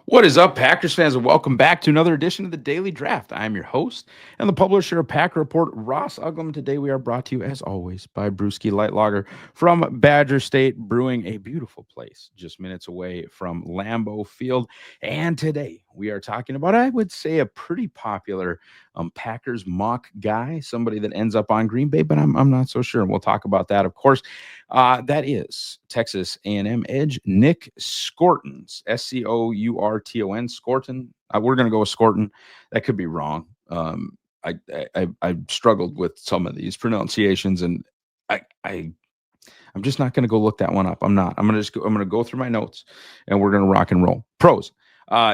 What is up, Packers fans, and welcome back to another edition of the Daily Draft. I am your host and the publisher of Packer Report, Ross Uglem. Today we are brought to you, as always, by Brewski Light Lager from Badger State Brewing, a beautiful place just minutes away from Lambeau Field. And today we are talking about, I would say, a pretty popular Packers mock guy, somebody that ends up on Green Bay, but I'm not so sure. And we'll talk about that, of course. That is Texas A&M edge Nic Scourton, Scourton. Scourton. We're going to go with Scourton. That could be wrong. I struggled with some of these pronunciations, and I'm just not going to go look that one up. I'm not. I'm going to go through my notes, and we're going to rock and roll. Pros.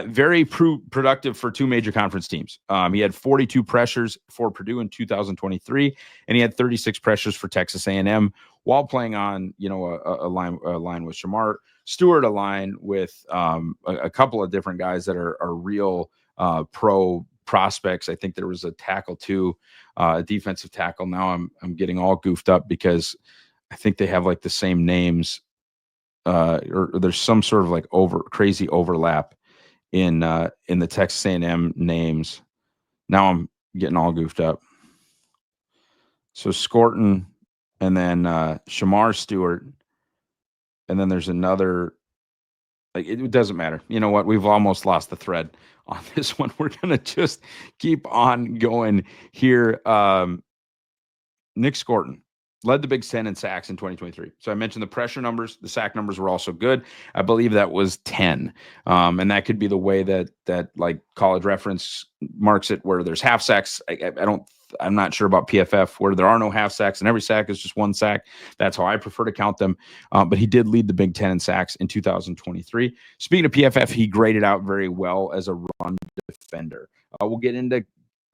Very productive for two major conference teams. He had 42 pressures for Purdue in 2023, and he had 36 pressures for Texas A&M while playing on, a line with Shamar Stewart, a line with a couple of different guys that are real pro prospects. I think there was a tackle too, a defensive tackle. Now I'm getting all goofed up because I think they have like the same names, or there's some sort of like crazy overlap in the Texas A&M names. Now I'm getting all goofed up. So Scourton, and then Shamar Stewart, and then there's another. Like it doesn't matter. You know what? We've almost lost the thread on this one. We're gonna just keep on going here. Nic Scourton led the Big Ten in sacks in 2023. So I mentioned the pressure numbers. The sack numbers were also good. I believe that was 10. And that could be the way that like College Reference marks it, where there's half sacks. I'm not sure about PFF, where there are no half sacks and every sack is just one sack. That's how I prefer to count them. But he did lead the Big Ten in sacks in 2023. Speaking of PFF, he graded out very well as a run defender. We'll get into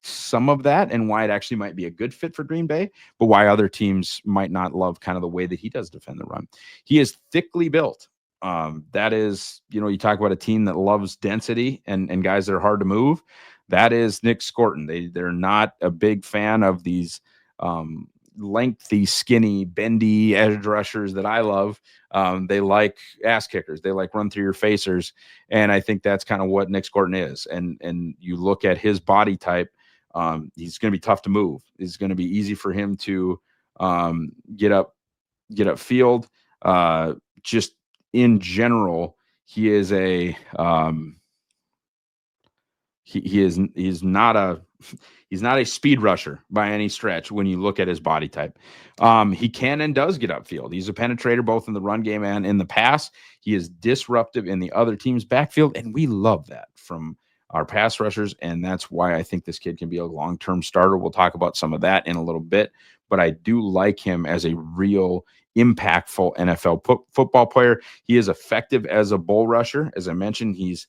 some of that and why it actually might be a good fit for Green Bay, but why other teams might not love kind of the way that he does defend the run. He is thickly built. That is, you talk about a team that loves density and guys that are hard to move. That is Nic Scourton. They're not a big fan of these lengthy, skinny, bendy edge rushers that I love. They like ass kickers. They like run through your facers. And I think that's kind of what Nic Scourton is. And you look at his body type, he's going to be tough to move. It's going to be easy for him to get up field. Just in general, he is a he's not a speed rusher by any stretch when you look at his body type. He can and does get upfield. He's a penetrator both in the run game and in the pass. He is disruptive in the other team's backfield, and we love that from our pass rushers, and that's why I think this kid can be a long-term starter. We'll talk about some of that in a little bit, but I do like him as a real impactful NFL football player. He is effective as a bull rusher. As I mentioned, he's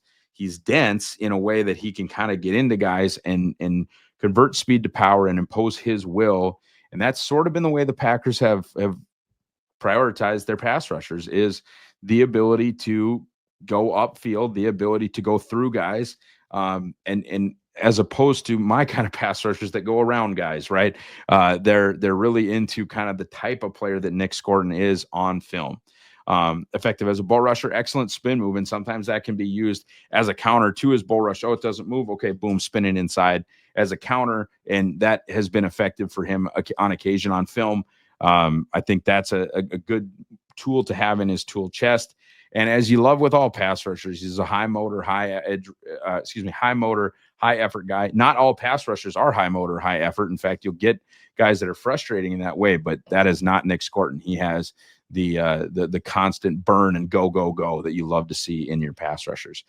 dense in a way that he can kind of get into guys and convert speed to power and impose his will. And that's sort of been the way the Packers have prioritized their pass rushers, is the ability to go upfield, the ability to go through guys, and as opposed to my kind of pass rushers that go around guys, right? They're really into kind of the type of player that Nic Scourton is on film. Effective as a bull rusher, excellent spin move, and sometimes that can be used as a counter to his bull rush. Oh, it doesn't move. Okay, boom, spinning inside as a counter, and that has been effective for him on occasion on film. I think that's a good tool to have in his tool chest. And as you love with all pass rushers, he's a high motor, high effort guy. Not all pass rushers are high motor, high effort. In fact, you'll get guys that are frustrating in that way, but that is not Nic Scourton. He has the constant burn and go that you love to see in your pass rushers.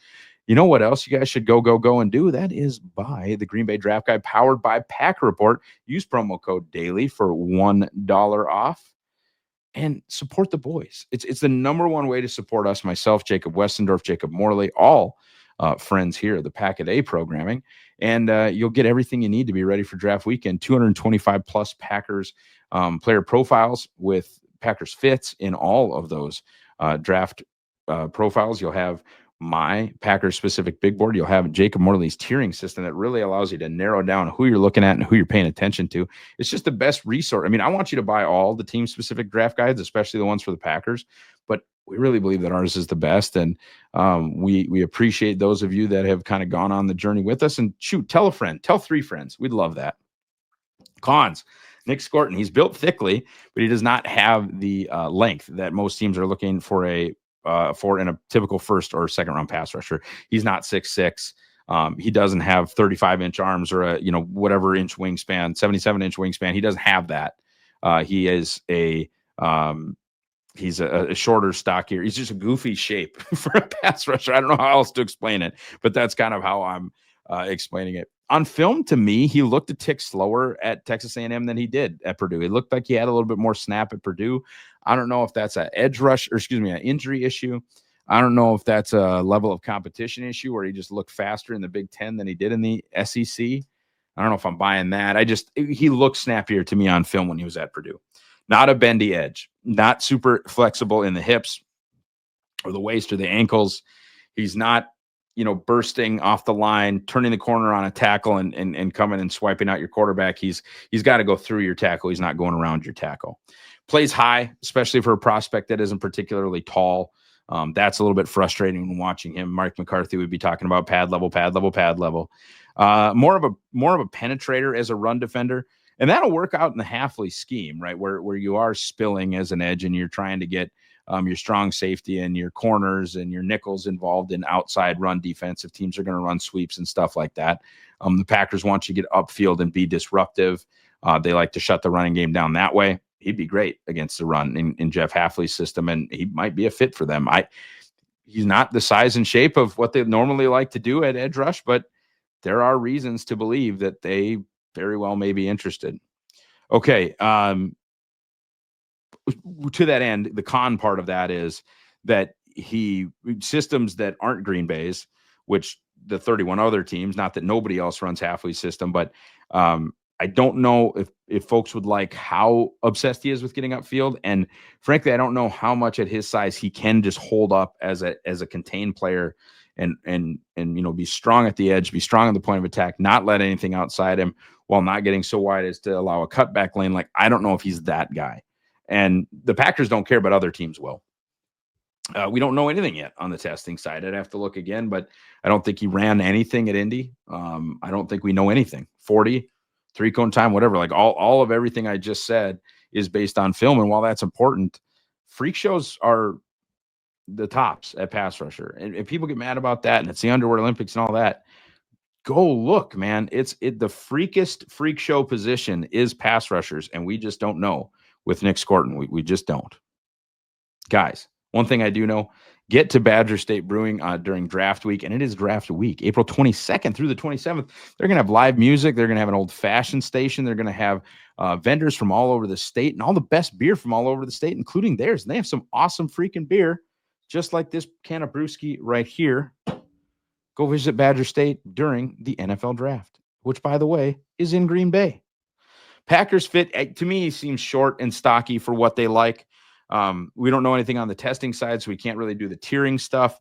You know what else you guys should go and do? That is buy the Green Bay Draft Guide powered by Packer Report. Use promo code DAILY for $1 off. And support the boys. It's the number one way to support us, myself, Jacob Westendorf, Jacob Morley, all friends here, the Pack-A-Day programming. And you'll get everything you need to be ready for draft weekend. 225 plus Packers player profiles with Packers fits in all of those draft profiles. You'll have my Packers specific big board, you'll have Jacob Morley's tiering system that really allows you to narrow down who you're looking at and who you're paying attention to. It's just the best resource. I mean, I want you to buy all the team specific draft guides, especially the ones for the Packers, but we really believe that ours is the best. And we appreciate those of you that have kind of gone on the journey with us. And shoot, tell a friend, tell 3 friends. We'd love that. Cons. Nic Scourton, he's built thickly, but he does not have the length that most teams are looking for in a typical first or second round pass rusher. He's not 6'6". He doesn't have 35-inch arms or a whatever inch wingspan, 77-inch wingspan. He doesn't have that. He is he's a shorter, stockier. He's just a goofy shape for a pass rusher. I don't know how else to explain it, but that's kind of how I'm explaining it. On film, to me, he looked a tick slower at Texas A&M than he did at Purdue. It looked like he had a little bit more snap at Purdue. I don't know if that's an an injury issue. I don't know if that's a level of competition issue where he just looked faster in the Big Ten than he did in the SEC. I don't know if I'm buying that. He looked snappier to me on film when he was at Purdue. Not a bendy edge, not super flexible in the hips or the waist or the ankles. He's not bursting off the line, turning the corner on a tackle and coming and swiping out your quarterback. He's got to go through your tackle. He's not going around your tackle. Plays high, especially for a prospect that isn't particularly tall. That's a little bit frustrating when watching him. Mark McCarthy would be talking about pad level. More of a penetrator as a run defender. And that'll work out in the Hafley scheme, right? Where you are spilling as an edge and you're trying to get your strong safety and your corners and your nickels involved in outside run defense if teams are going to run sweeps and stuff like that. The Packers want you to get upfield and be disruptive. They like to shut the running game down that way. He'd be great against the run in Jeff Hafley's system, and he might be a fit for them. He's not the size and shape of what they normally like to do at edge rush, but there are reasons to believe that they very well may be interested. Okay. To that end, the con part of that is that systems that aren't Green Bay's, which the 31 other teams, not that nobody else runs Hafley's system, but I don't know if folks would like how obsessed he is with getting upfield. And frankly, I don't know how much at his size he can just hold up as a contained player and be strong at the edge, be strong on the point of attack, not let anything outside him while not getting so wide as to allow a cutback lane. Like, I don't know if he's that guy. And the Packers don't care, but other teams will. We don't know anything yet on the testing side. I'd have to look again, but I don't think he ran anything at Indy. I don't think we know anything. 40, 3-cone time, whatever. Like all of everything I just said is based on film. And while that's important, freak shows are the tops at pass rusher. And people get mad about that. And it's the Underwear Olympics and all that. Go look, man. The freakest freak show position is pass rushers. And we just don't know with Nic Scourton. We just don't. Guys, one thing I do know, get to Badger State Brewing during draft week, and it is draft week, April 22nd through the 27th. They're going to have live music. They're going to have an old-fashioned station. They're going to have vendors from all over the state and all the best beer from all over the state, including theirs. And they have some awesome freaking beer, just like this can of brewski right here. Go visit Badger State during the NFL draft, which, by the way, is in Green Bay. Packers fit, to me, seems short and stocky for what they like. We don't know anything on the testing side, so we can't really do the tiering stuff.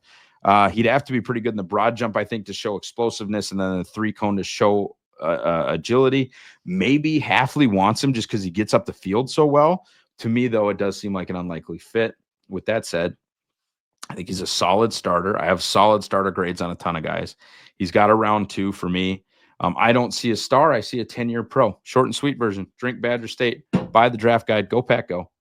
He'd have to be pretty good in the broad jump, I think, to show explosiveness, and then the 3-cone to show agility. Maybe Hafley wants him just because he gets up the field so well. To me, though, it does seem like an unlikely fit. With that said, I think he's a solid starter. I have solid starter grades on a ton of guys. He's got a round 2 for me. I don't see a star. I see a 10-year pro. Short and sweet version. Drink Badger State. Buy the draft guide. Go Pack, go.